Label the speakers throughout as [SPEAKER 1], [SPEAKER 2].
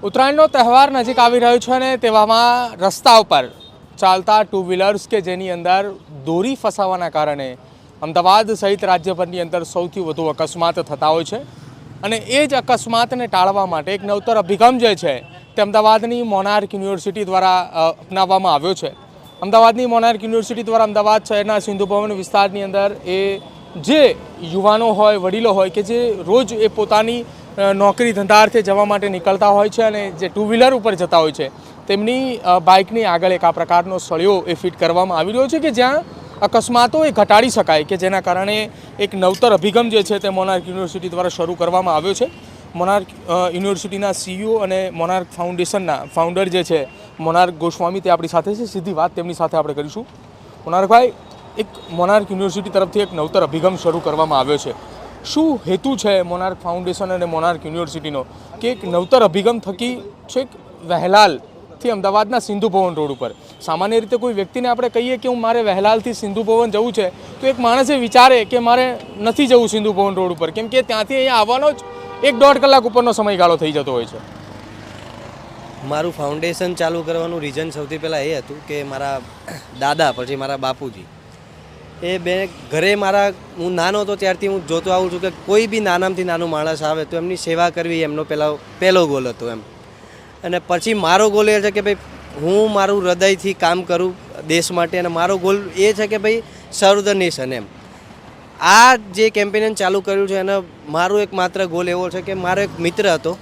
[SPEAKER 1] ઉત્તરાયણનો તહેવાર નજીક આવી રહ્યો છે અને તેવામાં રસ્તા ઉપર ચાલતા ટુ વ્હીલર્સ કે જેની અંદર દોરી ફસાવાના કારણે અમદાવાદ સહિત રાજ્યભરની અંદર સૌથી વધુ અકસ્માત થતા હોય છે અને એ જ અકસ્માતને ટાળવા માટે એક નવતર અભિગમ જે છે તે અમદાવાદની મોનાર્ક યુનિવર્સિટી દ્વારા અપનાવવામાં આવ્યો છે। અમદાવાદની મોનાર્ક યુનિવર્સિટી દ્વારા અમદાવાદ શહેરના સિંધુ ભવન વિસ્તારની અંદર એ જે યુવાનો હોય વડીલો હોય કે જે રોજ એ પોતાની નોકરી ધંધાર્થે જવા માટે નીકળતા હોય છે અને જે ટુ વ્હીલર ઉપર જતા હોય છે તેમની બાઇકની આગળ એક આ પ્રકારનો સળિયો એ ફિટ કરવામાં આવી રહ્યો છે કે જ્યાં અકસ્માતો એ ઘટાડી શકાય કે જેના કારણે એક નવતર અભિગમ જે છે તે મોનાર્ક યુનિવર્સિટી દ્વારા શરૂ કરવામાં આવ્યો છે। મોનાર્ક યુનિવર્સિટીના સીઈઓ અને મોનાર્ક ફાઉન્ડેશનના ફાઉન્ડર જે છે મોનાર્ક ગોસ્વામી તે આપણી સાથે છે। સીધી વાત તેમની સાથે આપણે કરીશું। મોનાર્કભાઈ, એક મોનાર્ક યુનિવર્સિટી તરફથી એક નવતર અભિગમ શરૂ કરવામાં આવ્યો છે, શું હેતુ છે મોનાર્ક ફાઉન્ડેશન અને મોનાર્ક યુનિવર્સિટીનો કે એક નવતર અભિગમ થકી છેક વહેલાલથી અમદાવાદના સિંધુ ભવન રોડ ઉપર સામાન્ય રીતે કોઈ વ્યક્તિને આપણે કહીએ કે હું મારે વહેલાલથી સિંધુ ભવન જવું છે તો એક માણસે વિચારે કે મારે નથી જવું સિંધુ ભવન રોડ ઉપર, કેમ કે ત્યાંથી અહીંયા આવવાનો જ 1-1.5 કલાક ઉપરનો સમયગાળો થઈ જતો હોય છે।
[SPEAKER 2] મારું ફાઉન્ડેશન ચાલુ કરવાનું રીઝન સૌથી પહેલાં એ હતું કે મારા દાદા પછી મારા બાપુજી એ બે ઘરે મારા હું નાનો હતો ત્યારથી હું જોતો આવું છું કે કોઈ બી નાનામાંથી નાનું માણસ આવે તો એમની સેવા કરવી એમનો પહેલો ગોલ હતો એમ। અને પછી મારો ગોલ એ છે કે ભાઈ હું મારું હૃદયથી કામ કરું દેશ માટે અને મારો ગોલ એ છે કે ભાઈ સર્વ ધ નેશન એમ। આ જે કેમ્પેન ચાલુ કર્યું છે એનો મારો એક માત્ર ગોલ એવો છે કે મારો એક મિત્ર હતો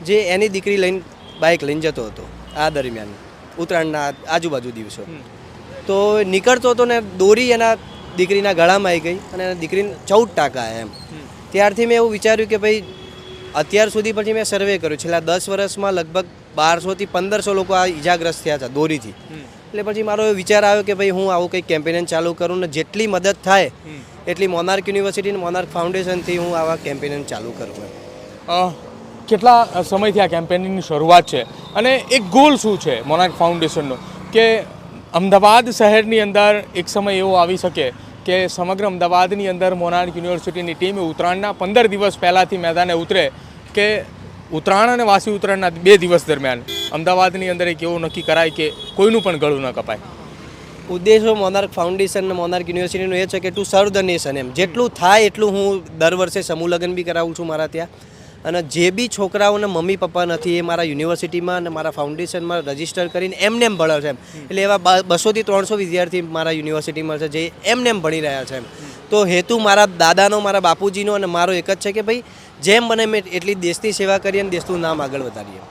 [SPEAKER 2] જે એની દીકરી લઈને બાઇક લઈને જતો હતો આ દરમિયાન ઉત્તરાયણના આજુબાજુ દિવસો, તો નીકળતો હતો ને દોરી એના દીકરીના ગળામાં આવી ગઈ અને એના દીકરીને 14 ટાંકા એમ। ત્યારથી મેં એવું વિચાર્યું કે ભાઈ અત્યાર સુધી પછી મેં સર્વે કર્યું છેલ્લા 10 વર્ષમાં લગભગ 1200થી 1500 લોકો આ ઈજાગ્રસ્ત થયા હતા દોરીથી। એટલે પછી મારો વિચાર આવ્યો કે ભાઈ હું આવું કંઈક કેમ્પેન ચાલુ કરું ને જેટલી મદદ થાય એટલી મોનાર્ક યુનિવર્સિટી અને મોનાર્ક ફાઉન્ડેશનથી હું આવા કેમ્પેન ચાલુ કરું।
[SPEAKER 1] કેટલા સમયથી આ કેમ્પેનની શરૂઆત છે અને એક ગોલ શું છે મોનાર્ક ફાઉન્ડેશનનો કે અમદાવાદ શહેરની અંદર એક સમય એવો આવી શકે કે સમગ્ર અમદાવાદની અંદર મોનાર્ક યુનિવર્સિટીની ટીમ ઉત્તરાયણના 15 દિવસ પહેલાંથી મેદાને ઉતરે કે ઉત્તરાયણ અને વાસી ઉત્તરાયણના 2 દિવસ દરમિયાન અમદાવાદની અંદર એક એવું નક્કી કરાય કે કોઈનું પણ ગળું ન કપાય।
[SPEAKER 2] ઉદ્દેશો મોનાર્ક ફાઉન્ડેશન અને મોનાર્ક યુનિવર્સિટીનો એ છે કે ટુ સર્વ ધ નેશન એમ। જેટલું થાય એટલું હું દર વર્ષે સમૂહ લગ્ન બી કરાવું છું મારા ત્યાં, અને જે બી છોકરાઓને મમ્મી પપ્પા નથી એ મારા યુનિવર્સિટીમાં અને મારા ફાઉન્ડેશનમાં રજીસ્ટર કરીને એમને એમ ભણે છે એમ। એટલે એવા 200થી 300 વિદ્યાર્થી મારા યુનિવર્સિટીમાં છે જે એમને એમ ભણી રહ્યા છે એમ। તો હેતુ મારા દાદાનો મારા બાપુજીનો અને મારો એક જ છે કે ભાઈ જેમ બને એટલી દેશની સેવા કરીએ અને દેશનું નામ આગળ વધારીએ।